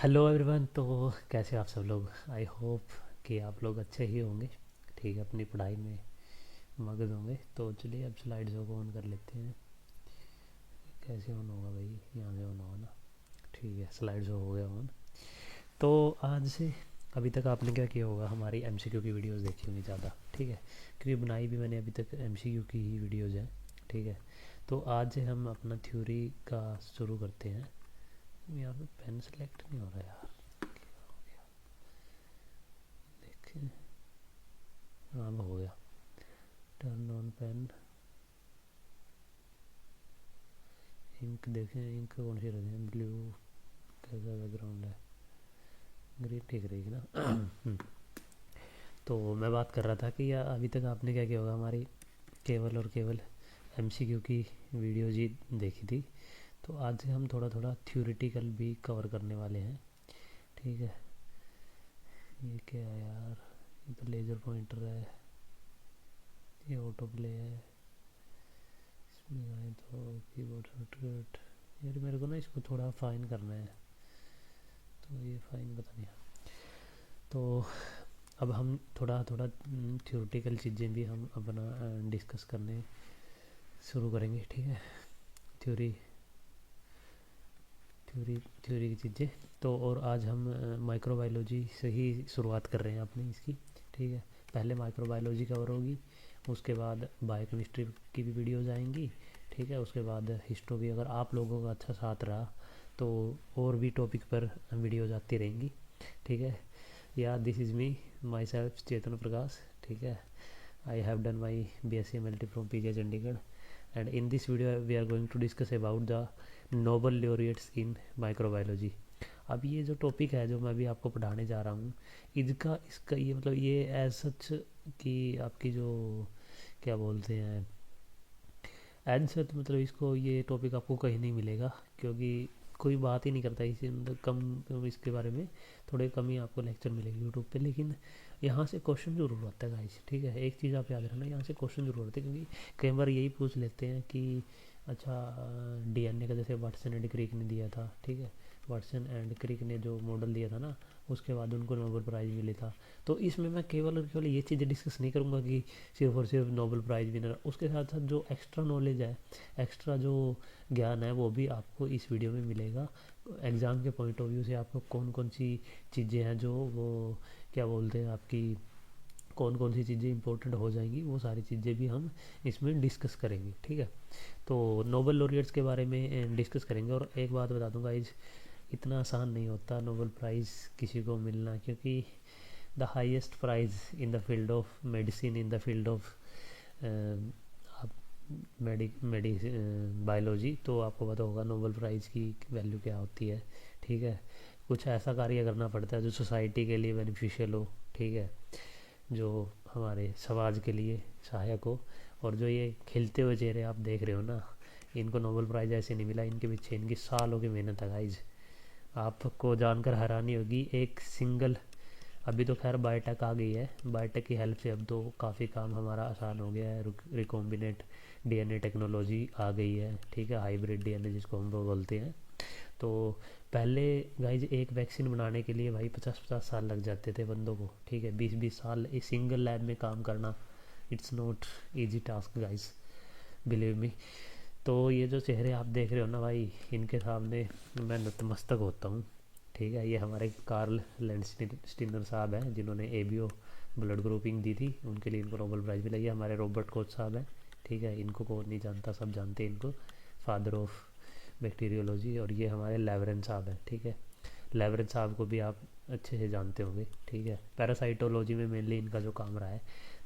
Hello everyone. तो कैसे आप सब लोग? आई होप कि आप लोग अच्छे ही होंगे। ठीक है, अपनी पढ़ाई में मगन होंगे। तो चलिए अब स्लाइड्स को ऑन कर लेते हैं। कैसे ऑन होगा भाई? यहाँ से ऑन होगा ना? ठीक है, स्लाइड्स हो गया ऑन। तो आज से अभी तक आपने क्या किया होगा, हमारी एमसीक्यू की वीडियोस देखी होंगी ज़्यादा। ठीक है, क्योंकि बनाई भी मैंने अभी तक एमसीक्यू की ही वीडियोस हैं। ठीक है, तो आज से हम अपना थ्योरी का शुरू करते हैं। यहाँ पे पेन सेलेक्ट नहीं हो रहा यार। देखें, हाँ अब हो गया। Turn on pen. इंक देखें, इंक कौन सी रखें? ब्लू। कैसा बैकग्राउंड है? ग्रीन ठीक रहेगी ना? तो मैं बात कर रहा था कि या अभी तक आपने क्या किया होगा, हमारी केवल और केवल एमसीक्यू की वीडियो जी देखी थी। तो आज से हम थोड़ा थोड़ा थ्योरेटिकल भी कवर करने वाले हैं। ठीक है, ये क्या है यार? ये तो लेज़र पॉइंटर है, ये ऑटो प्ले है। इसमें आए तो कीबोर्ड शॉर्टकट। यार मेरे को ना इसको थोड़ा फाइन करना है, तो ये फाइन पता नहीं। तो अब हम थोड़ा थोड़ा थ्योरेटिकल चीज़ें भी हम अपना डिस्कस करने शुरू करेंगे। ठीक है, थ्योरी थ्योरी थ्योरी की चीज़ें। तो और आज हम माइक्रोबायोलॉजी से ही शुरुआत कर रहे हैं अपनी इसकी। ठीक है, पहले माइक्रोबायोलॉजी कवर होगी, उसके बाद बायोकेमिस्ट्री की भी वीडियोज़ आएंगी। ठीक है, उसके बाद हिस्ट्री भी, अगर आप लोगों का अच्छा साथ रहा तो और भी टॉपिक पर वीडियोज़ आती रहेंगी। ठीक है, या this is me myself Chetan Prakash. ठीक है, I have done my BSc MLT from PJ Chandigarh, and in this video we are going to discuss about the Nobel laureates in microbiology। अब ये जो टॉपिक है जो मैं अभी आपको पढ़ाने जा रहा हूँ, इसका इसका ये मतलब ये एज सच कि आपकी जो क्या बोलते हैं, एज सच मतलब इसको ये टॉपिक आपको कहीं नहीं मिलेगा, क्योंकि कोई बात ही नहीं करता इसी मतलब कम इसके बारे में। थोड़े कम ही आपको लेक्चर मिलेंगे यूट्यूब पे, लेकिन यहाँ से क्वेश्चन जरूर आता है गाइस। ठीक है, एक चीज़ आप याद रखना, यहाँ से क्वेश्चन जरूर आते हैं, क्योंकि कई बार यही पूछ लेते हैं कि अच्छा डीएनए का जैसे वाटसन एंड क्रिक ने दिया था। ठीक है, वाटसन एंड क्रिक ने जो मॉडल दिया था ना, उसके बाद उनको नोबेल प्राइज़ मिले था। तो इसमें मैं केवल और केवल ये चीज़ें डिस्कस नहीं करूँगा कि सिर्फ और सिर्फ नोबेल प्राइज़ विनर, उसके साथ साथ जो एक्स्ट्रा नॉलेज है, एक्स्ट्रा जो ज्ञान है, वो भी आपको इस वीडियो में मिलेगा। एग्ज़ाम के पॉइंट ऑफ व्यू से आपको कौन कौन सी चीज़ें हैं जो वो क्या बोलते हैं आपकी, कौन कौन सी चीज़ें इंपॉर्टेंट हो जाएंगी, वो सारी चीज़ें भी हम इसमें डिस्कस करेंगे। ठीक है, तो नोबेल लॉरिएट्स के बारे में डिस्कस करेंगे। और एक बात बता दूंगा, इस इतना आसान नहीं होता नोबेल प्राइज़ किसी को मिलना, क्योंकि the highest price in the field of medicine, in the field of biology, तो आपको पता होगा नोबेल प्राइज़ की वैल्यू क्या होती है। ठीक है, कुछ ऐसा कार्य करना पड़ता है जो सोसाइटी के लिए बेनिफिशियल हो। ठीक है, जो हमारे समाज के लिए सहायक हो। और जो ये खिलते हुए चेहरे आप देख रहे हो ना, इनको नोबेल प्राइज़ ऐसे नहीं मिला, इनके पीछे इनकी सालों की मेहनत है गाइज। आपको जानकर हैरानी होगी, एक सिंगल, अभी तो खैर बायोटेक आ गई है, बायोटेक की हेल्प से अब तो काफ़ी काम हमारा आसान हो गया है। रिकॉम्बिनेंट डीएनए टेक्नोलॉजी आ गई है। ठीक है, हाइब्रिड डीएनए जिसको हम लोग बोलते हैं। तो पहले गाइज एक वैक्सीन बनाने के लिए भाई 50-50 साल लग जाते थे बंदों को। ठीक है, 20-20 साल इस सिंगल लैब में काम करना, it's not easy task guys, believe me. तो ये जो चेहरे आप देख रहे हो ना भाई, इनके सामने मैं नतमस्तक होता हूँ। ठीक है, ये हमारे कार्ल लैंडस्टीनर साहब हैं, जिन्होंने एबीओ ब्लड ग्रुपिंग दी थी, उनके लिए इनको नोबेल प्राइज़ मिला। ये हमारे रॉबर्ट कोच साहब हैं। ठीक है, इनको कौन नहीं जानता, सब जानते हैं इनको, फादर ऑफ बैक्टीरियोलॉजी। और ये हमारे लेवरेन साहब हैं। ठीक है, लेवरेन साहब को भी आप अच्छे से जानते होंगे। ठीक है, पैरासाइटोलॉजी में मेनली इनका जो काम रहा है।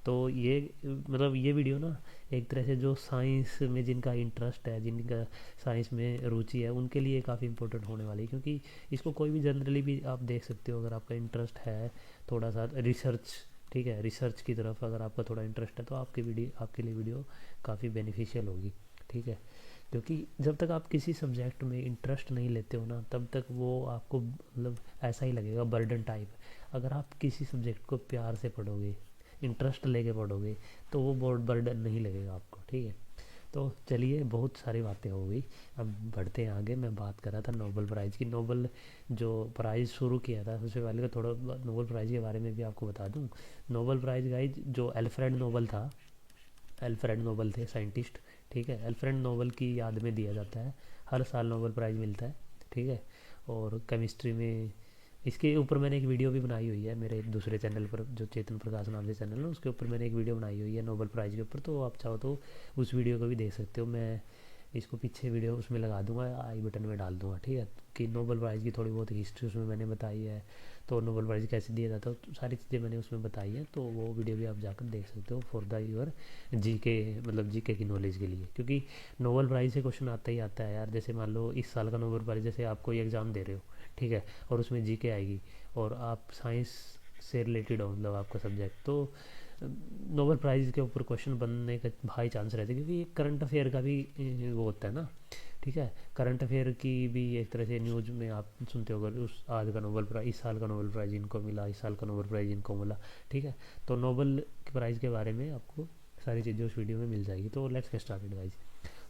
तो ये मतलब ये वीडियो ना एक तरह से जो साइंस में जिनका इंटरेस्ट है, जिनका साइंस में रुचि है, उनके लिए काफ़ी इंपॉर्टेंट होने वाली है, क्योंकि इसको कोई भी जनरली भी आप देख सकते हो। अगर आपका इंटरेस्ट है थोड़ा सा रिसर्च, ठीक है, रिसर्च की तरफ अगर आपका थोड़ा इंटरेस्ट है, तो आपके लिए वीडियो काफ़ी बेनिफिशियल होगी। ठीक है, क्योंकि जब तक आप किसी सब्जेक्ट में इंटरेस्ट नहीं लेते हो ना, तब तक वो आपको मतलब ऐसा ही लगेगा, बर्डन टाइप। अगर आप किसी सब्जेक्ट को प्यार से पढ़ोगे, इंटरेस्ट लेके पढ़ोगे, तो वो बहुत बर्डन नहीं लगेगा आपको। ठीक है, तो चलिए, बहुत सारी बातें हो गई, अब बढ़ते हैं आगे। मैं बात कर रहा था नोबेल प्राइज़ की। नोबेल जो प्राइज़ शुरू किया था, सबसे पहले तो थोड़ा नोबेल प्राइज़ के बारे में भी आपको बता दूं। नोबेल प्राइज़ गाइज जो अल्फ्रेड नोबेल था, अल्फ्रेड नोबेल थे साइंटिस्ट, ठीक है। अल्फ्रेड नोबेल की याद में दिया जाता है, हर साल नोबेल प्राइज़ मिलता है, ठीक है। और केमिस्ट्री में इसके ऊपर मैंने एक वीडियो भी बनाई हुई है मेरे दूसरे चैनल पर, जो चेतन प्रकाश नाम से चैनल है, उसके ऊपर मैंने एक वीडियो बनाई हुई है नोबेल प्राइज़ के ऊपर, तो आप चाहो तो उस वीडियो को भी देख सकते हो। मैं इसको पीछे वीडियो उसमें लगा दूंगा, आई बटन में डाल दूंगा, ठीक है। कि नोबेल प्राइज़ की थोड़ी बहुत हिस्ट्री उसमें मैंने बताई है, तो नोबेल प्राइज़ कैसे दिया जाता है, तो सारी चीज़ें मैंने उसमें बताई हैं, तो वो वीडियो भी आप जाकर देख सकते हो फॉर द यूर जीके, मतलब जीके की नॉलेज के लिए। क्योंकि नोबेल प्राइज़ से क्वेश्चन आता ही आता है यार। जैसे मान लो इस साल का नोबेल प्राइज़, जैसे आप कोई एग्ज़ाम दे रहे हो, ठीक है, और उसमें जीके आएगी, और आप साइंस से रिलेटेड हो, मतलब आपका सब्जेक्ट, तो नोबेल प्राइज़ के ऊपर क्वेश्चन बनने का हाई चांस रहते हैं, क्योंकि करंट अफेयर का भी वो होता है ना, ठीक है। करंट अफेयर की भी एक तरह से न्यूज़ में आप सुनते हो, उस आज का नोबेल प्राइज़, इस साल का नोबेल प्राइज़ इनको मिला, इस साल का नोबेल प्राइज़ इनको मिला, ठीक है। तो नोबेल प्राइज़ के बारे में आपको सारी चीज़ें उस वीडियो में मिल जाएगी। तो लेट्स गेट स्टार्टेड गाइज।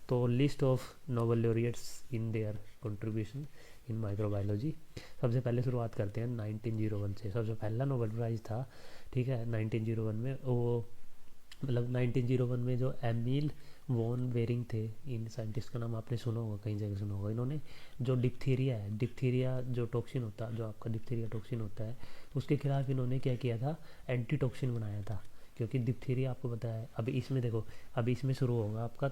तो list of Nobel laureates in their contribution in microbiology. सबसे पहले शुरुआत करते हैं 1901 से। सबसे पहला नोबेल प्राइज़ था, ठीक है, 1901 में। वो मतलब 1901 में जो एमिल वॉन वेरिंग थे, इन साइंटिस्ट का नाम आपने सुना होगा, कहीं जगह सुना होगा। इन्होंने जो डिप्थीरिया है, डिप्थीरिया जो टॉक्सिन होता है, जो आपका डिप्थीरिया टॉक्सिन होता है, उसके खिलाफ इन्होंने क्या किया था, एंटी टॉक्सिन बनाया था। क्योंकि डिप्थीरिया आपको पता है, अभी इसमें देखो, अभी इसमें शुरू होगा आपका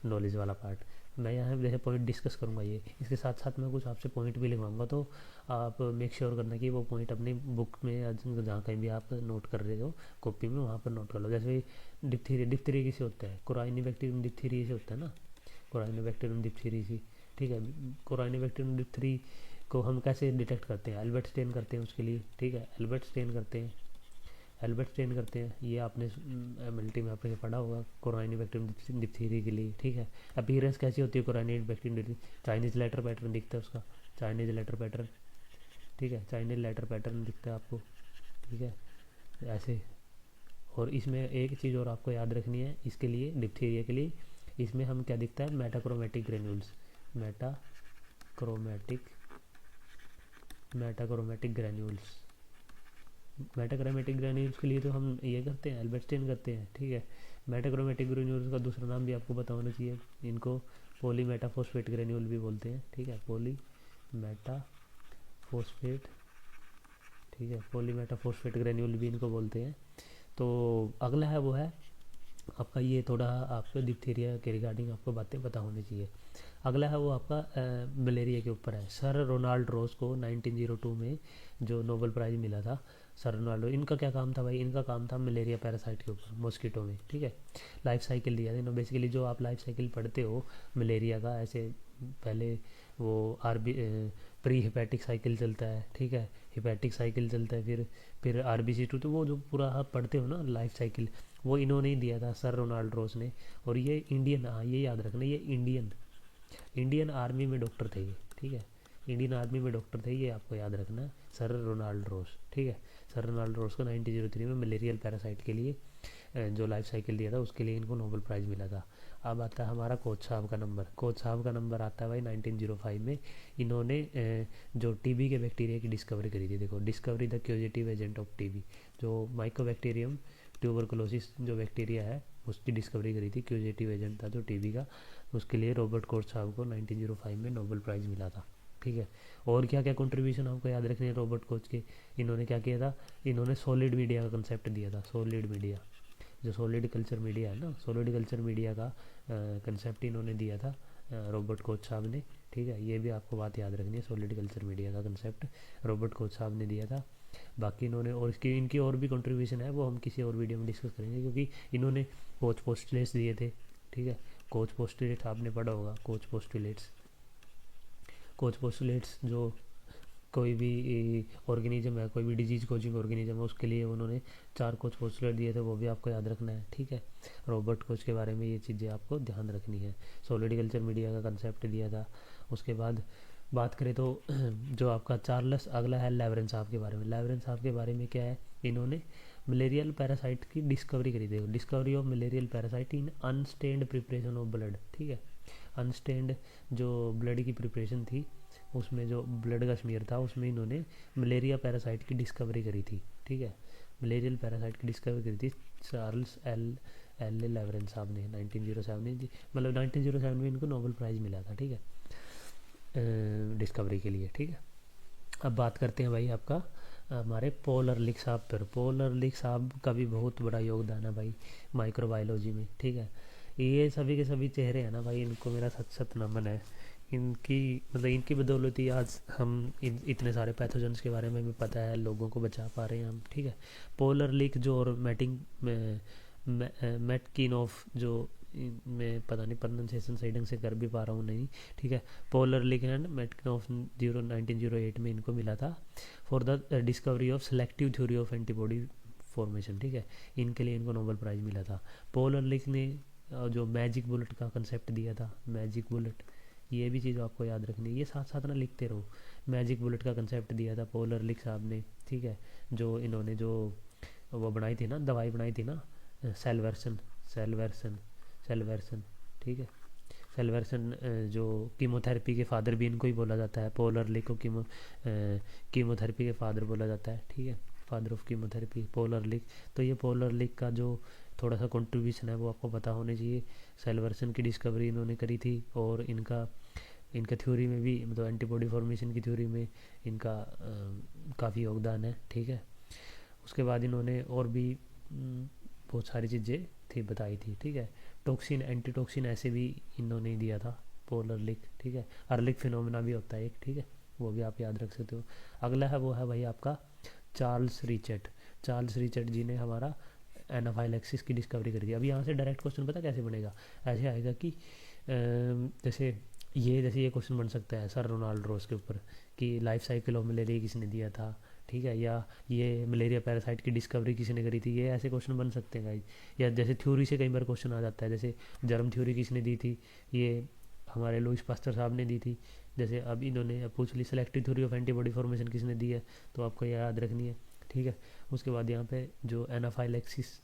नॉलेज वाला पार्ट। मैं यहाँ जैसे पॉइंट डिस्कस करूँगा, ये इसके साथ साथ मैं कुछ आपसे पॉइंट भी लिखवाऊंगा, तो आप मेक श्योर करना कि वो पॉइंट अपनी बुक में या जहाँ कहीं भी आप नोट कर रहे हो कॉपी में, वहाँ पर नोट कर लो। जैसे डिप्थीरिया, डिप्थीरिया किसे होता है, कोराइनोबैक्टीरियम डिप्थीरिया से होता है ना, कोराइनोबैक्टीरियम डिप्थीरिया से, ठीक है। कोराइनोबैक्टीरियम डिप्थीरिया को हम कैसे डिटेक्ट करते हैं, एल्बर्ट स्टेन करते हैं उसके लिए, ठीक है, एल्बर्ट स्टेन करते हैं, एल्बर्ट स्टेन करते हैं। ये आपने एमएलटी में आपने पढ़ा होगा कोराइनोबैक्टीरियम डिप्थीरिया के लिए, ठीक है। अपीयरेंस कैसी होती है कोराइनोबैक्टीरियम, चाइनीज लेटर पैटर्न दिखता है उसका, चाइनीज लेटर पैटर्न, ठीक है, चाइनीज लेटर पैटर्न दिखता है आपको, ठीक है, ऐसे। और इसमें एक चीज़ और आपको याद रखनी है इसके लिए, डिप्थीरिया के लिए, इसमें हम क्या दिखता है, मेटाक्रोमेटिक ग्रेन्यूल्स, मेटाक्रोमेटिक मेटाक्रोमेटिक ग्रेन्यूल्स। मेटाक्रोमेटिक ग्रेन्यूल्स के लिए तो हम ये करते हैं, एल्बर्ट स्टेन करते हैं, ठीक है। मेटाक्रोमेटिक ग्रेन्यूल्स का दूसरा नाम भी आपको पता होना चाहिए, इनको पॉली मेटाफॉस्फेट ग्रेन्यूल भी बोलते हैं, ठीक है, पॉली मेटाफॉस्फेट, ठीक है, पॉली मेटाफॉस्फेट ग्रेन्यूल भी इनको बोलते हैं। तो अगला है वो है आपका, ये थोड़ा आपको डिप्थीरिया के रिगार्डिंग आपको बातें पता होनी चाहिए। अगला है वो आपका मलेरिया के ऊपर है। सर रोनाल्ड रोज को 1902 में जो नोबेल प्राइज़ मिला था, सर रोनाल्ड, इनका क्या काम था भाई, इनका काम था मलेरिया पैरासाइट के ऊपर, मॉस्किटो में, ठीक है। लाइफ साइकिल दिया था इन्होंने, बेसिकली जो आप लाइफ साइकिल पढ़ते हो मलेरिया का, ऐसे पहले वो प्री हिपैटिक साइकिल चलता है, ठीक है, हिपैटिक साइकिल चलता है, फिर RBC2, तो वो जो पूरा आप पढ़ते हो ना लाइफ साइकिल, वो इन्होंने ही दिया था, सर रोनाल्ड रोज ने। और ये इंडियन, हाँ ये याद रखना, ये इंडियन आर्मी में डॉक्टर थे ये, ठीक है, इंडियन आर्मी में डॉक्टर थे ये, आपको याद रखना है, सर रोनाल्ड रोज, ठीक है। सर रोनाल्ड रोज को 1903 में मलेरियल पैरासाइट के लिए जो लाइफ साइकिल दिया था, उसके लिए इनको नोबेल प्राइज़ मिला था। अब आता है हमारा कोच साहब का नंबर। कोच साहब का नंबर आता है भाई 1905 में। इन्होंने जो टीबी के बैक्टीरिया की डिस्कवरी करी थी। देखो, discovery the causative agent of TB, जो माइकोबैक्टीरियम ट्यूबरकुलोसिस जो बैक्टीरिया है, उसकी डिस्कवरी करी थी, क्यूजेटिव एजेंट था जो टीबी का। उसके लिए रॉबर्ट कोच साहब को 1905 में नोबेल प्राइज़ मिला था, ठीक है। और क्या क्या कंट्रीब्यूशन आपको याद रखने हैं रॉबर्ट कोच के, इन्होंने क्या किया था, इन्होंने सॉलिड मीडिया का कंसेप्ट दिया था। सॉलिड मीडिया, जो सॉलिड कल्चर मीडिया है ना, सॉलिड कल्चर मीडिया का कंसेप्ट इन्होंने दिया था रॉबर्ट कोच साहब ने, ठीक है। ये भी आपको बात याद रखनी है, सॉलिड कल्चर मीडिया का कंसेप्ट रॉबर्ट कोच साहब ने दिया था। बाकी इन्होंने, और इसकी इनकी और भी कंट्रीब्यूशन है, वो हम किसी और वीडियो में डिस्कस करेंगे, क्योंकि इन्होंने कोच पोस्टुलेट्स दिए थे, ठीक है। कोच पोस्टुलेट्स आपने पढ़ा होगा, कोच पोस्टुलेट्स, कोच पोस्टुलेट्स जो कोई भी ऑर्गेनिज्म है, कोई भी डिजीज कोचिंग ऑर्गेनिज्म है, उसके लिए उन्होंने 4 कोच पोस्टुलेट दिए थे, वो भी आपको याद रखना है, ठीक है। रॉबर्ट कोच के बारे में ये चीज़ें आपको ध्यान रखनी है। सॉलिड कल्चर मीडिया का कंसेप्ट दिया था। उसके बाद बात करें तो जो आपका चार्ल्स, अगला है लेवरेंस साहब के बारे में। लेवरेंस साहब के बारे में क्या है, इन्होंने मलेरियल पैरासाइट की डिस्कवरी करी थी, discovery of malarial parasite in unstained preparation of blood, ठीक है। अनस्टेन्ड जो ब्लड की प्रिपरेशन थी, उसमें जो ब्लड का स्मीयर था उसमें इन्होंने मलेरिया पैरासाइट की डिस्कवरी करी थी, ठीक है। मलेरियल पैरासाइट की डिस्कवरी करी थी चार्ल्स एल लेवरेन साहब ने 1907 में, मतलब 1907 में इनको नोबेल प्राइज़ मिला था, ठीक है, डिस्कवरी के लिए, ठीक है। अब बात करते हैं भाई आपका हमारे पॉल अर्लिख साहब पर। पॉल अर्लिख साहब का भी बहुत बड़ा योगदान है भाई माइक्रोबायोलॉजी में, ठीक है। ये सभी के सभी चेहरे हैं ना भाई, इनको मेरा सच सच नमन है। इनकी मतलब इनकी बदौलत ही आज हम इतने सारे पैथोजेंस के बारे में भी पता है, लोगों को बचा पा रहे हैं हम, ठीक है। पॉल अर्लिख जो और मैटकिनॉफ जो मैं पता नहीं प्रोनाउंसिएशन सही ढंग से कर भी पा रहा हूँ नहीं, ठीक है। पॉल अर्लिख एंड मैटकिनॉफ 1908 में इनको मिला था for the discovery of selective theory of antibody formation, ठीक है। इनके लिए इनको नोबेल प्राइज़ मिला था। पॉल अर्लिख ने जो मैजिक बुलेट का कंसेप्ट दिया था, मैजिक बुलेट, ये भी चीज़ आपको याद रखनी है, ये साथ साथ ना लिखते रहो। मैजिक बुलेट का कंसेप्ट दिया था पॉल अर्लिख साहब ने, ठीक है। जो इन्होंने जो वो बनाई थी ना, दवाई बनाई थी ना, सेलवर्सन, ठीक है। सेलवर्सन जो कीमोथेरेपी के फादर भी इनको ही बोला जाता है, पॉल अर्लिख को कीमोथेरेपी के फादर बोला जाता है, ठीक है। Father of chemotherapy Paul Ehrlich. तो ये पॉल अर्लिख का जो थोड़ा सा कंट्रीब्यूशन है वो आपको पता होने चाहिए। सेलवर्सन की डिस्कवरी इन्होंने करी थी, और इनका थ्योरी में भी, मतलब एंटीबॉडी फॉर्मेशन की थ्योरी में इनका काफ़ी योगदान है, ठीक है। उसके बाद इन्होंने और भी बहुत सारी चीज़ें थी बताई थी, ठीक है। टॉक्सिन, एंटी टॉक्सिन ऐसे भी इन्होंने दिया था पॉल अर्लिख, ठीक है। अर्लिख फिनोमेना भी होता है एक, ठीक है, वो भी आप याद रख सकते हो। अगला है वो है भाई आपका चार्ल्स रिचर्ड। चार्ल्स रिचर्ड जी ने हमारा एनाफाइलैक्सिस की डिस्कवरी करी थी। अभी यहाँ से डायरेक्ट क्वेश्चन पता कैसे बनेगा, ऐसे आएगा कि जैसे ये क्वेश्चन बन सकता है सर रोनाल्ड रोज के ऊपर कि लाइफ साइकिल ऑफ मलेरिया किसने दिया था, ठीक है, या ये मलेरिया पैरासाइट की डिस्कवरी किसने करी थी, ये ऐसे क्वेश्चन बन सकते हैं गाइस। या जैसे थ्योरी से कई बार क्वेश्चन आ जाता है, जैसे जर्म थ्योरी किसने दी थी, ये हमारे लुईस पास्टर साहब ने दी थी। जैसे अब इन्होंने पूछ ली selective theory of antibody formation किसने दी है, तो आपको याद रखनी है, ठीक है। उसके बाद यहाँ पे जो एनाफाइलैक्सिस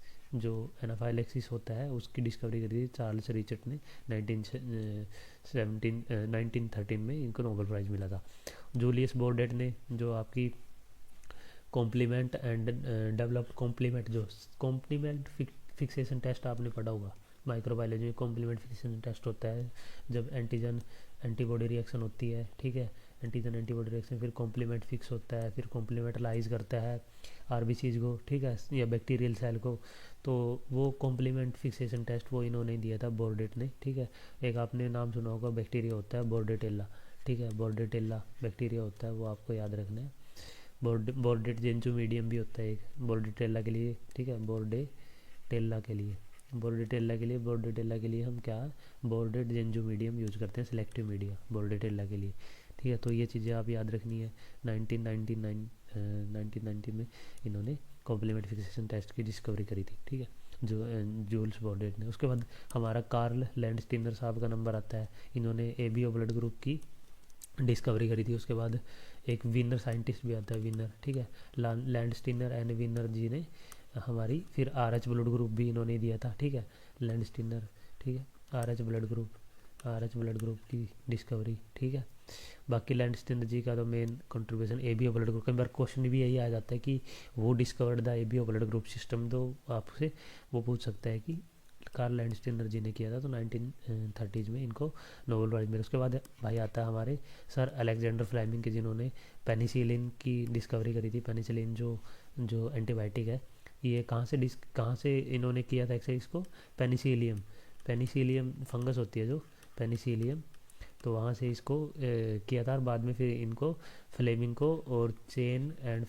होता है उसकी डिस्कवरी करी थी चार्ल्स रिचर्ड ने 1913 में, इनको नोबेल प्राइज़ मिला था। जूलियस बोर्डेट ने जो आपकी कॉम्प्लीमेंट एंड डेवलप्ड कॉम्प्लीमेंट, जो कॉम्प्लीमेंट फिक्सेशन टेस्ट आपने पढ़ा होगा माइक्रोबायोलॉजी में। कॉम्प्लीमेंट फिक्सेशन टेस्ट होता है जब एंटीजन एंटीबॉडी रिएक्शन होती है, ठीक है, एंटीजन एंटीबॉडी रिएक्शन, फिर कॉम्प्लीमेंट फिक्स होता है, फिर कॉम्प्लीमेंट लाइज करता है आरबीसीज को, ठीक है, या बैक्टीरियल सेल को। तो वो कॉम्प्लीमेंट फिक्सेशन टेस्ट वो इन्होंने दिया था बोर्डेट ने, ठीक है। एक आपने नाम सुना होगा बैक्टीरिया होता है बोर्डेटेला, ठीक है, बोर्डेटेला बैक्टीरिया होता है, वो आपको याद रखना है। बोर्डेट जेंचू मीडियम भी होता है एक बोर्डेटेला के लिए, ठीक है, बोर्डेटेला के लिए हम क्या बोर्डेट जेंजू मीडियम यूज करते हैं, सिलेक्टिव मीडिया बोर्डेटेला के लिए, ठीक है। तो ये चीज़ें आप याद रखनी है। 1990 में इन्होंने कॉम्प्लीमेंट फिक्सेशन टेस्ट की डिस्कवरी करी थी, ठीक है, जो जूल्स बोर्डेट ने। उसके बाद हमारा कार्ल लैंडस्टीनर साहब का नंबर आता है, इन्होंने एबीओ ब्लड ग्रुप की डिस्कवरी करी थी। उसके बाद एक विनर साइंटिस्ट भी आता है, विनर, ठीक है, लैंडस्टीनर एंड विनर जी ने हमारी फिर आरएच ब्लड ग्रुप भी इन्होंने दिया था, ठीक है, लैंडस्टीनर, ठीक है, आरएच ब्लड ग्रुप की डिस्कवरी, ठीक है। बाकी लैंडस्टीनर जी का तो main contribution ABO blood group, कई बार क्वेश्चन भी यही आ जाता है कि वो discovered the ABO blood group system, तो आपसे वो पूछ सकता है कि कार्ल लैंडस्टीनर जी ने किया था, तो 1930s में इनको नोबेल प्राइज़ मिला। उसके बाद भाई आता है हमारे सर अलेक्जेंडर फ्लेमिंग के, जिन्होंने पेनिसिलिन की डिस्कवरी करी थी। पेनिसिलिन जो एंटीबायोटिक है, ये कहाँ से इन्होंने किया था एक्चुअली इसको, पेनिसिलियम फंगस होती है जो पेनिसिलियम, तो वहाँ से इसको किया था। और बाद में फिर इनको फ्लेमिंग को और चेन एंड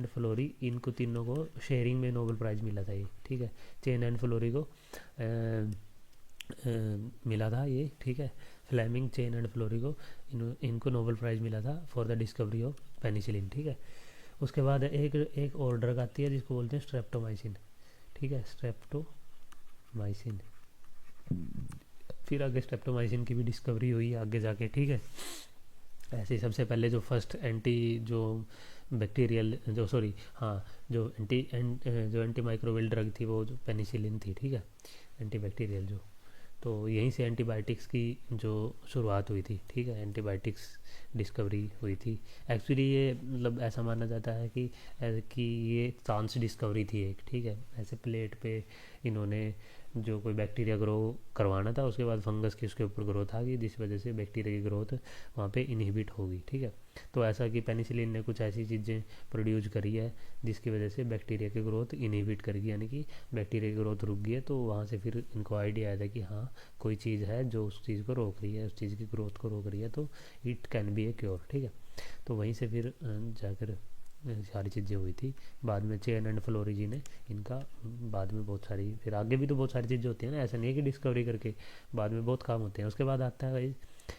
फ्लोरी इनको तीनों को शेयरिंग में नोबेल प्राइज़ मिला था ये, ठीक है। चेन एंड फ्लोरी को मिला था ये, ठीक है, फ्लेमिंग, चेन एंड फ्लोरी को इनको नोबेल प्राइज़ मिला था for the discovery of penicillin, ठीक है। उसके बाद एक और ड्रग आती है जिसको बोलते हैं स्ट्रेप्टोमाइसिन, ठीक है, स्ट्रेप्टोमाइसिन। फिर आगे स्ट्रेप्टोमाइसिन की भी डिस्कवरी हुई आगे जाके, ठीक है। ऐसे सबसे पहले जो फर्स्ट एंटी जो बैक्टीरियल जो सॉरी हाँ जो एंटी माइक्रोबियल ड्रग थी वो जो पेनिसिलिन थी, ठीक है, एंटी बैक्टीरियल जो, तो यहीं से एंटीबायोटिक्स की जो शुरुआत हुई थी, ठीक है, एंटीबायोटिक्स डिस्कवरी हुई थी। एक्चुअली ये मतलब ऐसा माना जाता है कि ये चांस डिस्कवरी थी एक, ठीक है, ऐसे प्लेट पे इन्होंने जो कोई बैक्टीरिया ग्रो करवाना था, उसके बाद फंगस की उसके ऊपर ग्रोथ आ गई, जिस वजह से बैक्टीरिया की ग्रोथ वहाँ पे इनहिबिट हो गई, ठीक है। तो ऐसा कि पेनिसिलिन ने कुछ ऐसी चीज़ें प्रोड्यूस करी है जिसकी वजह से बैक्टीरिया की ग्रोथ इनहिबिट कर गई, यानी कि बैक्टीरिया की ग्रोथ रुक गई है। तो वहाँ से फिर इनको आइडिया आया था कि हाँ कोई चीज़ है जो उस चीज़ को रोक रही है, उस चीज़ की ग्रोथ को रोक रही है, तो it can be A cure, ठीक है। तो वहीं से फिर जाकर सारी चीज़ें हुई थी। बाद में चेन एंड फ्लोरिजी ने इनका बाद में बहुत सारी, फिर आगे भी तो बहुत सारी चीज़ें होती हैं ना, ऐसा नहीं है कि डिस्कवरी करके बाद में बहुत काम होते हैं। उसके बाद आता है भाई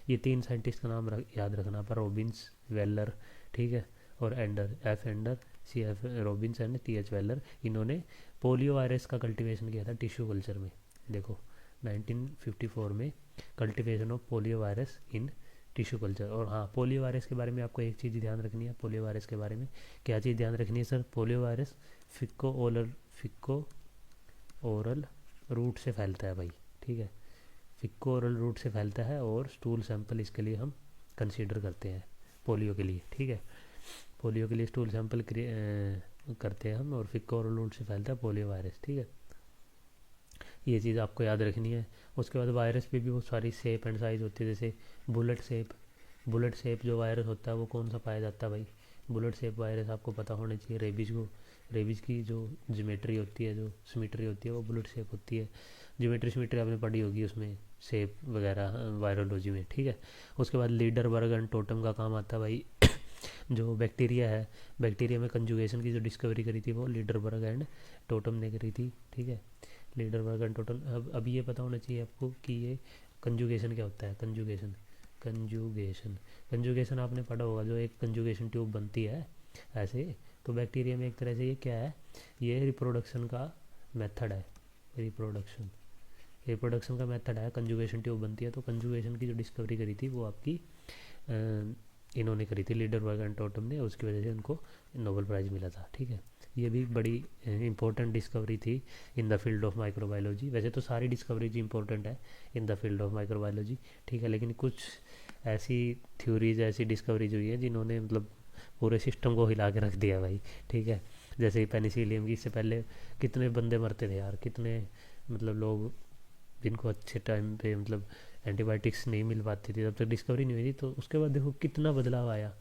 ये 3 साइंटिस्ट का नाम याद रखना, पर रॉबिन्स, वेलर, ठीक है, और Ender, F Ender, C F Robbins and T H Weller. इन्होंने पोलियो वायरस का कल्टीवेशन किया था टिश्यू कल्चर में। देखो 1954 में cultivation of polio virus in tissue culture. और हाँ, पोलियो वायरस के बारे में आपको एक चीज़ ध्यान रखनी है। पोलियो वायरस के बारे में क्या चीज़ ध्यान रखनी है sir? Polio virus faeco oral route से फैलता है भाई, ठीक है, फिक्को ओरल रूट से फैलता है, और स्टूल सैंपल इसके लिए हम कंसीडर करते हैं पोलियो के लिए, ठीक है, पोलियो के लिए स्टूल सैंपल करते हैं हम, और फिक्को ओरल रूट से फैलता है पोलियो वायरस, ठीक है, ये चीज़ आपको याद रखनी है। उसके बाद वायरस पे भी बहुत सारी शेप एंड साइज़ होती है, जैसे बुलेट शेप जो वायरस होता है वो कौन सा पाया जाता है भाई? बुलेट शेप वायरस आपको पता होना चाहिए। रेबीज की जो जिमेट्री होती है, जो सिमेट्री होती है, वो बुलेट शेप होती है। जिमेट्री आपने पढ़ी होगी उसमें, शेप वगैरह वायरोलॉजी में, ठीक है। उसके बाद लीडर वर्ग एंड टोटम का काम आता है भाई। जो बैक्टीरिया है, बैक्टीरिया में कंजुगेशन की जो डिस्कवरी करी थी वो लीडर वर्ग एंड टोटम ने करी थी, ठीक है, लीडर वर्ग एंड टोटम। अब ये पता होना चाहिए आपको कि ये कंजुगेशन क्या होता है। कंजुगेशन आपने पढ़ा होगा, जो एक कंजुगेशन ट्यूब बनती है ऐसे, तो बैक्टीरिया में एक तरह से ये क्या है, ये रिप्रोडक्शन का मेथड है। रिप्रोडक्शन का मेथड है, कंजुगेशन ट्यूब बनती है। तो कंजुगेशन की जो डिस्कवरी करी थी वो आपकी इन्होंने करी थी, लीडर वर्ग एंड टोटम ने, उसकी वजह से उनको नोबेल प्राइज़ मिला था, ठीक है। ये भी बड़ी इंपॉर्टेंट डिस्कवरी थी in the field of microbiology. वैसे तो सारी डिस्कवरीज इंपॉर्टेंट है in the field of microbiology, ठीक है, लेकिन कुछ ऐसी थ्योरीज, ऐसी डिस्कवरीज हुई है जिन्होंने मतलब पूरे सिस्टम को हिला के रख दिया भाई, ठीक है। जैसे पेनिसिलियम की, इससे पहले कितने बंदे मरते थे यार, कितने मतलब लोग जिनको अच्छे टाइम पे मतलब एंटीबायोटिक्स नहीं मिल पाती थी, तब तक डिस्कवरी नहीं हुई थी। तो उसके बाद देखो कितना बदलाव आया।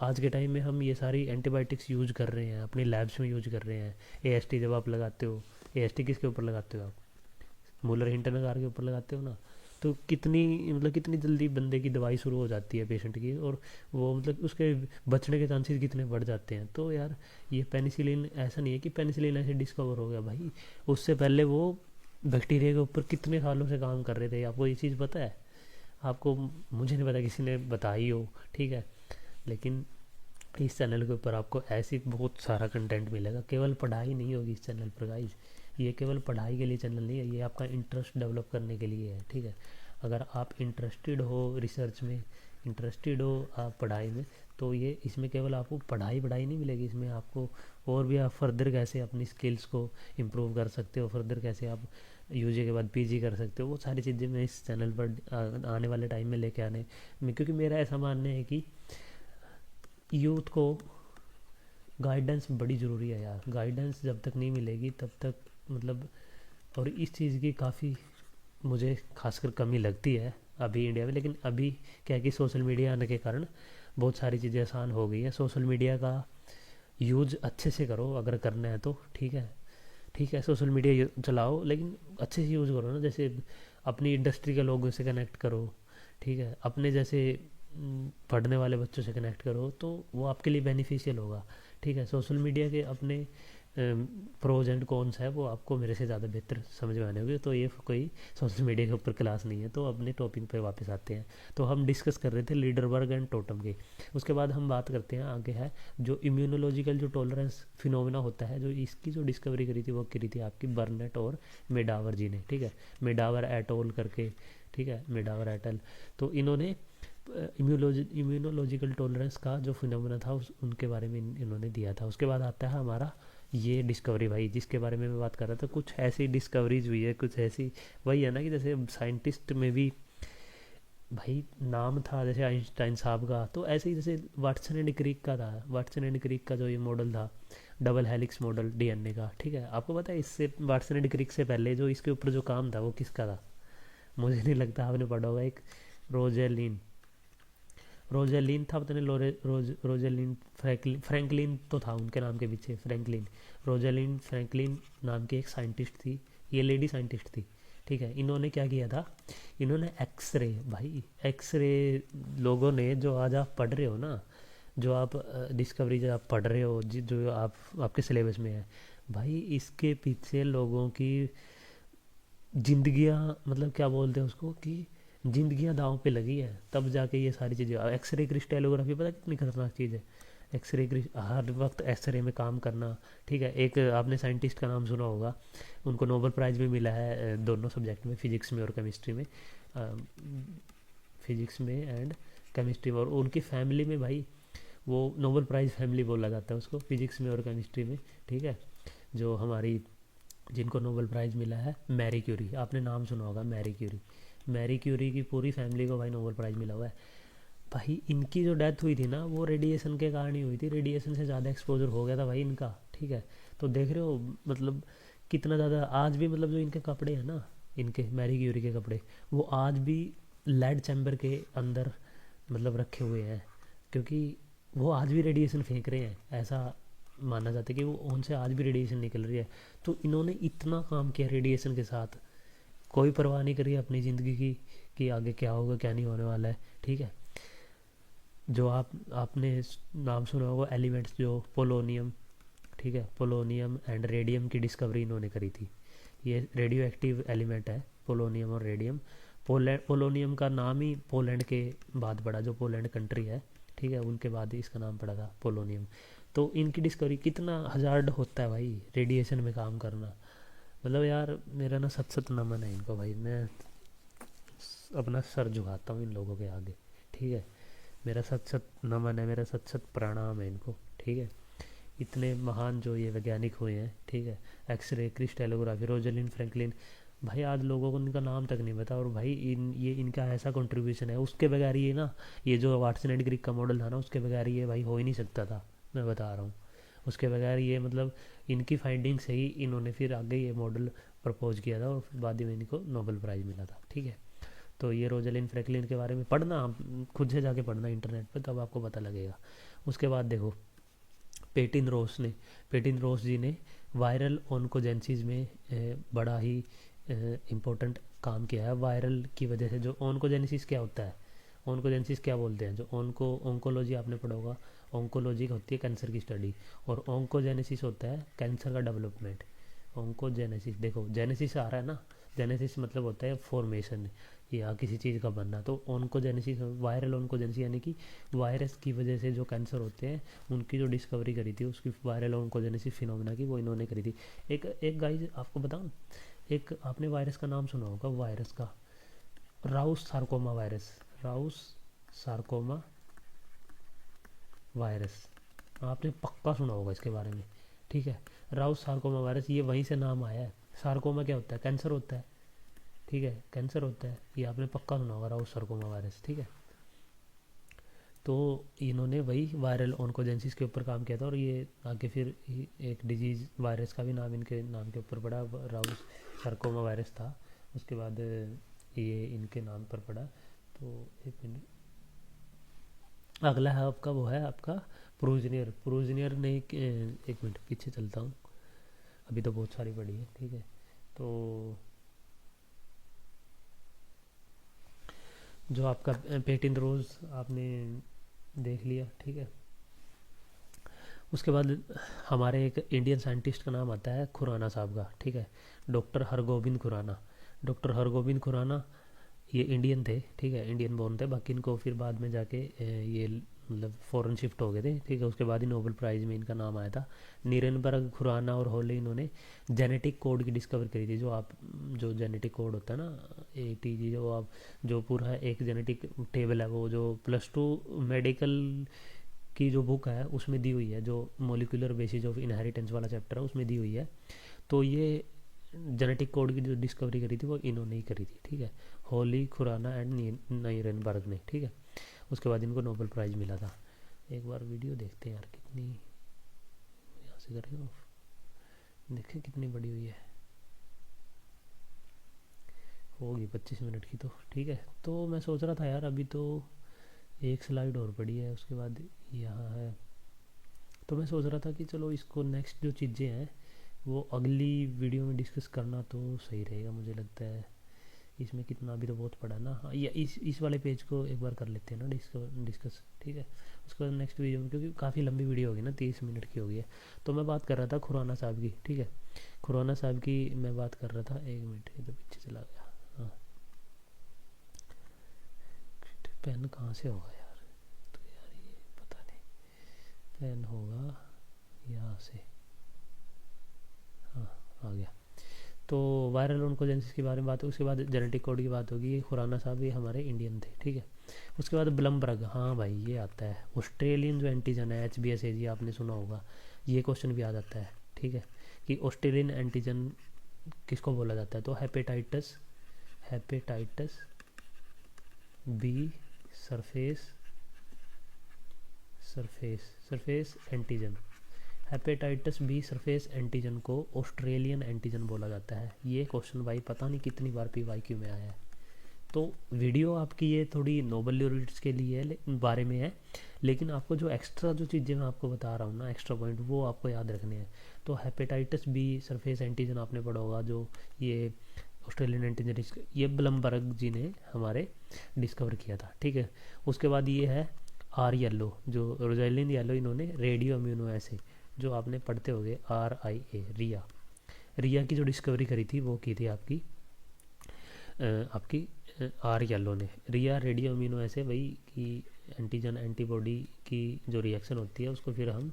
आज के टाइम में हम ये सारी एंटीबायोटिक्स यूज कर रहे हैं, अपनी लैब्स में यूज कर रहे हैं। एएसटी जब आप लगाते हो, एएसटी किसके ऊपर लगाते हो आप? मूलर हिंटन कार के ऊपर लगाते हो ना। तो कितनी जल्दी बंदे की दवाई शुरू हो जाती है पेशेंट की, और वो मतलब उसके बचने के चांसेस कितने बढ़ जाते हैं। तो यार ये पेनिसिलिन ऐसा नहीं है कि पेनिसिलिन ऐसे डिस्कवर हो गया भाई, उससे पहले वो बैक्टीरिया के ऊपर कितने सालों से काम कर रहे थे। आपको ये चीज़ पता है? आपको, मुझे नहीं पता, किसी ने बताई हो, ठीक है, लेकिन इस चैनल के ऊपर आपको ऐसी बहुत सारा कंटेंट मिलेगा। केवल पढ़ाई नहीं होगी इस चैनल पर गाइज, ये केवल पढ़ाई के लिए चैनल नहीं है, ये आपका इंटरेस्ट डेवलप करने के लिए है, ठीक है। अगर आप इंटरेस्टेड हो रिसर्च में, इंटरेस्टेड हो आप पढ़ाई में, तो ये इसमें केवल आपको पढ़ाई नहीं मिलेगी, इसमें आपको और भी आप फर्दर कैसे अपनी स्किल्स को इम्प्रूव कर सकते हो, फर्दर कैसे आप यूजी के बाद पीजी कर सकते हो, वो सारी चीज़ें मैं इस चैनल पर आने वाले टाइम में लेके आने में, क्योंकि मेरा ऐसा मानना है कि यूथ को गाइडेंस बड़ी ज़रूरी है यार। गाइडेंस जब तक नहीं मिलेगी तब तक मतलब, और इस चीज़ की काफ़ी मुझे खासकर कमी लगती है अभी इंडिया में। लेकिन अभी क्या है कि सोशल मीडिया आने के कारण बहुत सारी चीज़ें आसान हो गई है। सोशल मीडिया का यूज अच्छे से करो अगर करना है तो, ठीक है, सोशल मीडिया चलाओ, लेकिन अच्छे से यूज़ करो ना। जैसे अपनी इंडस्ट्री के लोगों से कनेक्ट करो, ठीक है, अपने जैसे पढ़ने वाले बच्चों से कनेक्ट करो, तो वो आपके लिए बेनिफिशियल होगा, ठीक है। सोशल मीडिया के अपने प्रोज एंड कॉन्स है, वो आपको मेरे से ज़्यादा बेहतर समझ में आने होंगे। तो ये कोई सोशल मीडिया के ऊपर क्लास नहीं है। तो अपने टॉपिक पे वापस आते हैं। तो हम डिस्कस कर रहे थे लीडर वर्ग एंड टोटम के। उसके बाद हम बात करते हैं आगे है जो इम्यूनोलॉजिकल जो टॉलरेंस फिनोमेना होता है, जो इसकी जो डिस्कवरी करी थी वो करी थी आपकी बर्नेट और मेडावर जी ने, ठीक है, मेडावर एटोल करके, ठीक है, मेडावर एटल। तो इन्होंने इम्यूनोलॉजिकल टॉलरेंस का जो फिनोमेना था उनके बारे में इन्होंने दिया था। उसके बाद आता है हमारा ये डिस्कवरी भाई, जिसके बारे में मैं बात कर रहा था। कुछ ऐसी डिस्कवरीज हुई है, कुछ ऐसी, वही है ना कि जैसे साइंटिस्ट में भी भाई नाम था जैसे आइंस्टाइन साहब का, तो ऐसे ही जैसे वाटसन एंड क्रिक का था। वाटसन एंड क्रिक का जो ये मॉडल था, डबल हेलिक्स मॉडल डीएनए का, ठीक है, आपको पता है इससे वाटसन एंड क्रिक से पहले जो इसके ऊपर जो काम था वो किसका था? मुझे नहीं लगता आपने पढ़ा होगा। एक रोजेलिन, रोजेलिन था, पता नहीं रोजेलिन फ्रैंकलिन तो था उनके नाम के पीछे, फ्रैंकलिन, रोजेलिन फ्रैंकलिन नाम की एक साइंटिस्ट थी। ये लेडी साइंटिस्ट थी, ठीक है। इन्होंने क्या किया था, इन्होंने एक्सरे, भाई एक्सरे, लोगों ने जो आज आप पढ़ रहे हो ना, जो आप डिस्कवरी जो आप पढ़ रहे हो, जो आप आपके सिलेबस में है, भाई इसके पीछे लोगों की जिंदगियां, मतलब क्या बोलते हैं उसको, कि जिंदगियां दांव पे लगी है, तब जाके ये सारी चीज़ें। एक्सरे क्रिस्टलोग्राफी पता कितनी खतरनाक चीज़ है? एक्सरे हर वक्त एक्सरे में काम करना, ठीक है। एक आपने साइंटिस्ट का नाम सुना होगा, उनको नोबेल प्राइज़ भी मिला है दोनों सब्जेक्ट में, फिजिक्स में और केमिस्ट्री में, फिजिक्स में एंड केमिस्ट्री में। और उनकी फैमिली में भाई, वो नोबेल प्राइज़ फैमिली बोला जाता है उसको, फिजिक्स में और केमिस्ट्री में, ठीक है। जो हमारी, जिनको नोबेल प्राइज़ मिला है, मैरी क्यूरी, आपने नाम सुना होगा, मैरी क्यूरी। मैरी क्यूरी की पूरी फैमिली को भाई नोबेल प्राइज़ मिला हुआ है। भाई इनकी जो डेथ हुई थी ना, वो रेडिएशन के कारण ही हुई थी, रेडिएशन से ज़्यादा एक्सपोजर हो गया था भाई इनका, ठीक है। तो देख रहे हो मतलब कितना ज़्यादा, आज भी मतलब जो इनके कपड़े हैं ना, इनके मैरी क्यूरी के कपड़े, वो आज भी लेड चैम्बर के अंदर मतलब रखे हुए हैं, क्योंकि वो आज भी रेडिएशन फेंक रहे हैं। ऐसा माना जाता है कि वो उनसे आज भी रेडिएशन निकल रही है। तो इन्होंने इतना काम किया रेडिएशन के साथ, कोई परवाह नहीं करी अपनी ज़िंदगी की कि आगे क्या होगा क्या नहीं होने वाला है, ठीक है। जो आपने नाम सुना होगा एलिमेंट्स, जो पोलोनियम, ठीक है, पोलोनियम एंड रेडियम की डिस्कवरी इन्होंने करी थी। ये रेडियो एक्टिव एलिमेंट है पोलोनियम और रेडियम। पोलोनियम का नाम ही पोलैंड के बाद पड़ा, जो पोलैंड कंट्री है, ठीक है, उनके बाद ही इसका नाम पड़ा था पोलोनियम। तो इनकी डिस्कवरी, कितना हजार्ड होता है भाई रेडिएशन में काम करना। मतलब यार मेरा ना सत सत नमन है इनको भाई, मैं अपना सर झुकाता हूँ इन लोगों के आगे, ठीक है। मेरा सत सत नमन है, मेरा सत सत प्रणाम है इनको, ठीक है। इतने महान जो ये वैज्ञानिक हुए हैं, ठीक है। एक्सरे क्रिस्टलोग्राफी, रोजलिन फ्रैंकलिन, भाई आज लोगों को इनका नाम तक नहीं पता। और भाई ये इनका ऐसा कंट्रीब्यूशन है, उसके बगैर ये ना, ये जो वाटसन एंड क्रिक का मॉडल था ना, उसके बगैर ये भाई हो ही नहीं सकता था, मैं बता रहा हूँ। उसके बगैर ये मतलब इनकी फाइंडिंग से ही इन्होंने फिर आगे ये मॉडल प्रपोज किया था, और फिर बाद में इनको नोबेल प्राइज़ मिला था, ठीक है। तो ये रोजलिन फ्रैंकलिन के बारे में पढ़ना, आप खुद से जाके पढ़ना इंटरनेट पे, तब आपको पता लगेगा। उसके बाद देखो पेटिन रोस जी ने वायरल ऑन्कोजेंसिस में बड़ा ही इम्पोर्टेंट काम किया है। वायरल की वजह से, जो ऑन्कोजेनेसिस क्या होता है, ऑन्कोजेनेसिस क्या बोलते हैं, जो ऑन्कोलॉजी आपने पढ़ा होगा, ऑन्कोलॉजी होती है कैंसर की स्टडी, और ऑन्कोजेनेसिस होता है कैंसर का डेवलपमेंट। ऑन्कोजेनेसिस, देखो जेनेसिस आ रहा है ना, जेनेसिस मतलब होता है फॉर्मेशन या किसी चीज़ का बनना। तो ऑन्कोजेनेसिस, वायरल ऑन्कोजेनेसिस यानी कि वायरस की वजह से जो कैंसर होते हैं, उनकी जो डिस्कवरी करी थी, उसकी वायरल ऑन्कोजेनेसिस फिनोमेना की, वो इन्होंने करी थी। एक गाइस आपको बताऊं, एक आपने वायरस का नाम सुना होगा, वायरस का, Rouse sarcoma virus, Rouse sarcoma virus, आपने पक्का सुना होगा इसके बारे में, ठीक है। राउस सार्कोमा वायरस, ये वहीं से नाम आया है। सार्कोमा क्या होता है? कैंसर होता है, ठीक है, कैंसर होता है, ये आपने पक्का सुना होगा, राउस सार्कोमा वायरस, ठीक है। तो इन्होंने वही वायरल ऑन्कोजेंसिस के ऊपर काम किया था, और ये आगे फिर एक डिजीज़ वायरस का भी नाम इनके नाम के ऊपर पड़ा, राउस सार्कोमा वायरस था। उसके बाद ये इनके नाम पर पड़ा। तो एक मिनट, अगला है आपका, वो है आपका प्रोजनियर ने एक मिनट पीछे चलता हूँ, अभी तो बहुत सारी पड़ी है, ठीक है। तो जो आपका पेटिन रोज आपने देख लिया, ठीक है। उसके बाद हमारे एक इंडियन साइंटिस्ट का नाम आता है खुराना साहब का, ठीक है, डॉक्टर हरगोबिंद खुराना। डॉक्टर हरगोबिंद खुराना ये इंडियन थे, ठीक है, इंडियन बोर्न थे। बाकी इनको फिर बाद में जाके ये मतलब फ़ॉरेन शिफ्ट हो गए थे, ठीक है। उसके बाद ही नोबेल प्राइज़ में इनका नाम आया था। नीरेनबर्ग, खुराना और हॉले, इन्होंने जेनेटिक कोड की डिस्कवर करी थी। जो जेनेटिक कोड होता है ना, ATG, जो पूरा एक जेनेटिक टेबल है, वो जो +2 मेडिकल की जो बुक है उसमें दी हुई है, जो मोलिकुलर बेसिस ऑफ इनहेरिटेंस वाला चैप्टर है उसमें दी हुई है। तो ये जेनेटिक कोड की जो डिस्कवरी करी थी वो इन्होंने ही करी थी, ठीक है। हॉली, खुराना एंड नीरेनबर्ग ने, ठीक है। उसके बाद इनको नोबेल प्राइज़ मिला था। एक बार वीडियो देखते हैं यार, कितनी यहाँ से करें ऑफ, देखें कितनी बड़ी हुई है, होगी 25 मिनट की तो, ठीक है। तो मैं सोच रहा था यार, अभी तो एक स्लाइड और पड़ी है, उसके बाद यहाँ है। तो मैं सोच रहा था कि चलो इसको नेक्स्ट जो चीज़ें हैं वो अगली वीडियो में डिस्कस करना तो सही रहेगा, मुझे लगता है। इसमें कितना, अभी तो बहुत पड़ा ना। हाँ, या इस वाले पेज को एक बार कर लेते हैं ना डिस्कस, ठीक है। उसके बाद नेक्स्ट वीडियो में, क्योंकि काफ़ी लंबी वीडियो होगी ना, 30 मिनट की होगी है। तो मैं बात कर रहा था खुराना साहब की, ठीक है। खुराना साहब की मैं बात कर रहा था, 1 मिनट, ये तो पीछे चला गया। हाँ, पेन कहाँ से होगा यार, तो यार ये पता नहीं, पेन होगा यहाँ से। हाँ, आ गया। तो वायरल ऑन्कोजेनेसिस के बारे में बात है, उसके बाद जेनेटिक कोड की बात होगी। ये खुराना साहब ये हमारे इंडियन थे, ठीक है। उसके बाद ब्लमबर्ग, हाँ भाई ये आता है, ऑस्ट्रेलियन जो एंटीजन है HBsAg, आपने सुना होगा, ये क्वेश्चन भी आ जाता है, ठीक है। कि ऑस्ट्रेलियन एंटीजन किसको बोला जाता है, तो hepatitis B surface antigen, hepatitis B surface antigen को ऑस्ट्रेलियन एंटीजन बोला जाता है। ये क्वेश्चन भाई पता नहीं कितनी बार PYQ में आया है। तो वीडियो आपकी ये थोड़ी नोबेल लॉरेट्स के लिए बारे में है, लेकिन आपको जो एक्स्ट्रा जो चीज़ें मैं आपको बता रहा हूँ ना, एक्स्ट्रा पॉइंट, वो आपको याद रखने हैं। तो हेपेटाइटिस बी सरफेस एंटीजन आपने पढ़ा होगा, जो ये ऑस्ट्रेलियन एंटीजन, ये ब्लमबर्ग जी ने हमारे डिस्कवर किया था, ठीक है। उसके बाद ये है आर येलो, जो रोजालिन येलो, इन्होंने रेडियो अम्यूनो एसिड, जो आपने पढ़ते होगे RIA, रिया की जो डिस्कवरी करी थी वो की थी आपकी आर येलो ने। रिया रेडियो अमीनो एसिड, वही कि एंटीजन एंटीबॉडी की जो रिएक्शन होती है उसको फिर हम,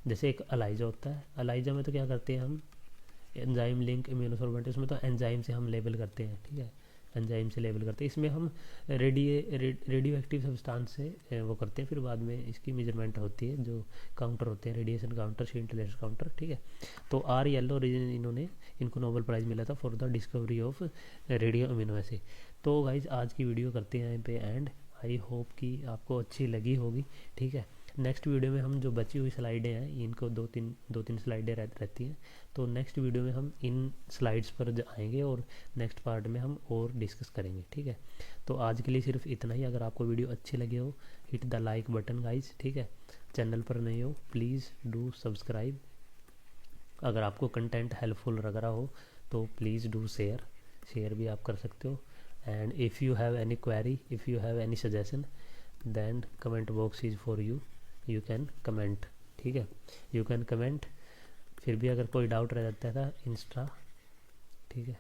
जैसे एक अलाइजा होता है, अलाइजा में तो क्या करते हैं हम, एंजाइम लिंक इम्यूनोसॉर्बेंट, उसमें तो एंजाइम से हम लेबल करते हैं, ठीक है। एंजाइम से लेबल करते हैं, इसमें हम रेडियो एक्टिव सब्सटेंस से वो करते हैं, फिर बाद में इसकी मेजरमेंट होती है, जो काउंटर होते हैं, रेडिएशन काउंटर, शिंटलेटर काउंटर, ठीक है। तो आर येलो इन्होंने, इनको नोबेल प्राइज़ मिला था for the discovery of radio amino acid. तो गाइज आज की वीडियो करते हैं यहाँ पे एंड, आई होप कि आपको अच्छी लगी होगी, ठीक है। नेक्स्ट वीडियो में हम जो बची हुई स्लाइडें हैं, इनको दो तीन स्लाइडें रहती हैं, तो नेक्स्ट वीडियो में हम इन स्लाइड्स पर आएंगे और नेक्स्ट पार्ट में हम और डिस्कस करेंगे, ठीक है। तो आज के लिए सिर्फ इतना ही। अगर आपको वीडियो अच्छी लगे हो, hit the like button guys, ठीक है। चैनल पर नए हो प्लीज़ डू सब्सक्राइब। अगर आपको कंटेंट हेल्पफुल लग रहा हो तो प्लीज़ डू शेयर भी आप कर सकते हो। And if you have any query, if you have any suggestion, then comment box is for you can comment, ठीक है, यू कैन कमेंट। फिर भी अगर कोई डाउट रह जाता था, ठीक है,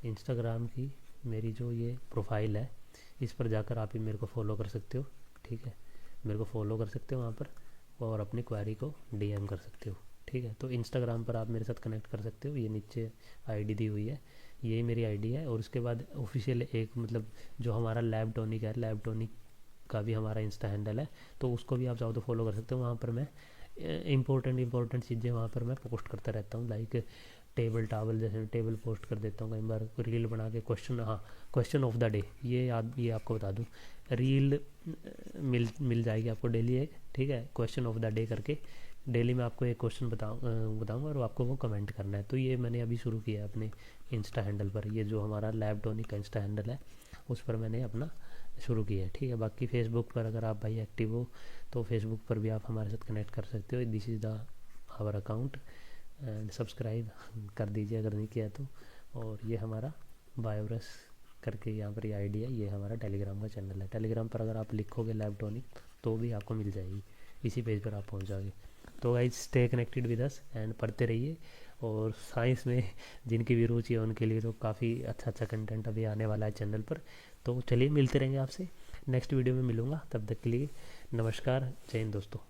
इंस्टाग्राम की मेरी जो ये प्रोफाइल है, इस पर जाकर आप ही मेरे को फॉलो कर सकते हो, ठीक है। मेरे को फॉलो कर सकते हो वहाँ पर, और अपनी क्वेरी को DM कर सकते हो, ठीक है। तो इंस्टाग्राम पर आप मेरे साथ कनेक्ट कर सकते हो, ये नीचे ID दी हुई है, यही मेरी ID है। और उसके बाद ऑफिशियल एक, मतलब जो हमारा लैब टॉनिक है, लैब टॉनिक का भी हमारा इंस्टा हैंडल है, तो उसको भी आप चाहो तो फॉलो कर सकते हो। वहाँ पर मैं इम्पोर्टेंट चीज़ें वहाँ पर मैं पोस्ट करता रहता हूँ, लाइक टेबल जैसे टेबल पोस्ट कर देता हूँ कई बार, रील बना के क्वेश्चन ऑफ द डे, ये आपको बता दूँ, रील मिल जाएगी आपको डेली एक, ठीक है, क्वेश्चन ऑफ द डे करके। डेली मैं आपको एक क्वेश्चन बताऊँगा और आपको वो कमेंट करना है। तो ये मैंने अभी शुरू किया है अपने इंस्टा हैंडल पर, ये जो हमारा लैब टॉनिक का इंस्टा हैंडल है उस पर मैंने अपना शुरू किया है, ठीक है। बाकी फेसबुक पर अगर आप भाई एक्टिव हो तो फेसबुक पर भी आप हमारे साथ कनेक्ट कर सकते हो। This is the our account and subscribe कर दीजिए अगर नहीं किया तो। और ये हमारा बायोरस करके यहाँ पर ये ID है, ये हमारा टेलीग्राम का चैनल है। टेलीग्राम पर अगर आप लिखोगे लैब टॉनिक तो भी आपको मिल जाएगी, इसी पेज पर आप पहुँच जाओगे। तो guys stay connected with us and पढ़ते रहिए। और साइंस में जिनकी भी रुचि है उनके लिए तो काफ़ी अच्छा कंटेंट अभी आने वाला है चैनल पर। तो चलिए मिलते रहेंगे आपसे, नेक्स्ट वीडियो में मिलूँगा, तब तक के लिए नमस्कार, जय हिंद दोस्तों।